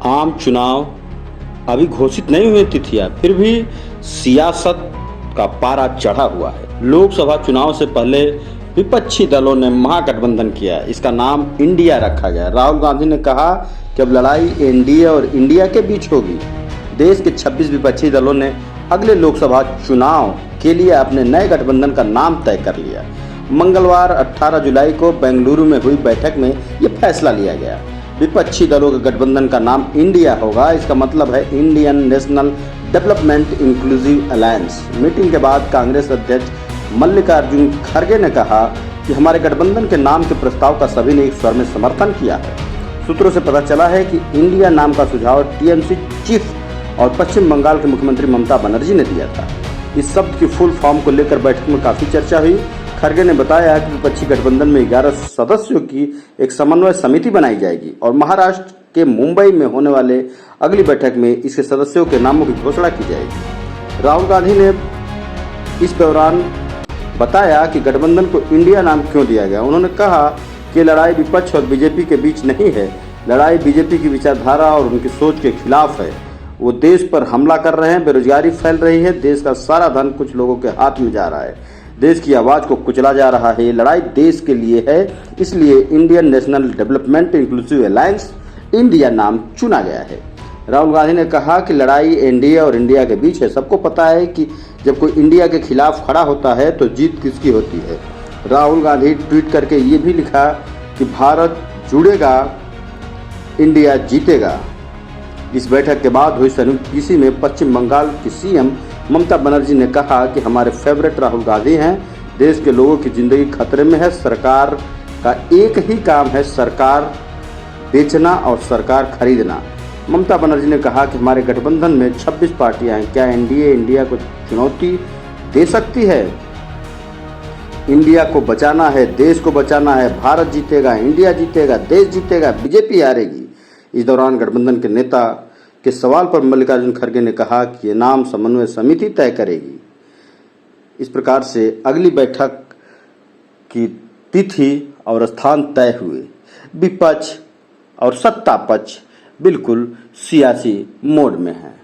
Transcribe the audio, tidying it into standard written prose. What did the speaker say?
आम चुनाव अभी घोषित नहीं हुई तिथियां, फिर भी सियासत का पारा चढ़ा हुआ है। लोकसभा चुनाव से पहले विपक्षी दलों ने महागठबंधन किया, इसका नाम इंडिया रखा गया। राहुल गांधी ने कहा कि अब लड़ाई एनडीए और इंडिया के बीच होगी। देश के 26 विपक्षी दलों ने अगले लोकसभा चुनाव के लिए अपने नए गठबंधन का नाम तय कर लिया। मंगलवार 18 जुलाई को बेंगलुरु में हुई बैठक में यह फैसला लिया गया। विपक्षी दलों के गठबंधन का नाम इंडिया होगा। इसका मतलब है Indian national development inclusive alliance. Meeting के बाद कांग्रेस अध्यक्ष मल्लिकार्जुन खड़गे ने कहा कि हमारे गठबंधन के नाम के प्रस्ताव का सभी ने एक स्वर में समर्थन किया है। सूत्रों से पता चला है कि इंडिया नाम का सुझाव टीएमसी चीफ और पश्चिम बंगाल के मुख्यमंत्री ममता बनर्जी ने दिया था। इस शब्द की फुल फॉर्म को लेकर बैठक में काफी चर्चा हुई। खड़गे ने बताया कि विपक्षी गठबंधन में 11 सदस्यों की एक समन्वय समिति बनाई जाएगी और महाराष्ट्र के मुंबई में होने वाले अगली बैठक में इसके सदस्यों के नामों की घोषणा की जाएगी। राहुल गांधी ने इस दौरान बताया कि गठबंधन को इंडिया नाम क्यों दिया गया। उन्होंने कहा कि लड़ाई विपक्ष और बीजेपी के बीच नहीं है, लड़ाई बीजेपी की विचारधारा और उनकी सोच के खिलाफ है। वो देश पर हमला कर रहे हैं, बेरोजगारी फैल रही है, देश का सारा धन कुछ लोगों के हाथ में जा रहा है, देश की आवाज को कुचला जा रहा है। ये लड़ाई देश के लिए है, इसलिए Indian national development inclusive alliance India नाम चुना गया है। राहुल गांधी ने कहा कि लड़ाई एनडीए और इंडिया के बीच है। सबको पता है कि जब कोई इंडिया के खिलाफ खड़ा होता है तो जीत किसकी होती है। राहुल गांधी ट्वीट करके ये भी लिखा कि भारत जुड़ेगा, इंडिया जीतेगा। इस बैठक के बाद हुई संयुक्त पीसी में पश्चिम बंगाल की सीएम ममता बनर्जी ने कहा कि हमारे फेवरेट राहुल गांधी हैं, देश के लोगों की जिंदगी खतरे में है, सरकार का एक ही काम है सरकार बेचना और सरकार खरीदना। ममता बनर्जी ने कहा कि हमारे गठबंधन में 26 पार्टियां हैं, क्या एनडीए इंडिया को चुनौती दे सकती है? इंडिया को बचाना है, देश को बचाना है, भारत जीतेगा, इंडिया जीतेगा, देश जीतेगा, बीजेपी हारेगी। इस दौरान गठबंधन के नेता के सवाल पर मल्लिकार्जुन खड़गे ने कहा कि ये नाम समन्वय समिति तय करेगी। इस प्रकार से अगली बैठक की तिथि और स्थान तय हुए। विपक्ष और सत्ता पक्ष बिल्कुल सियासी मोड में है।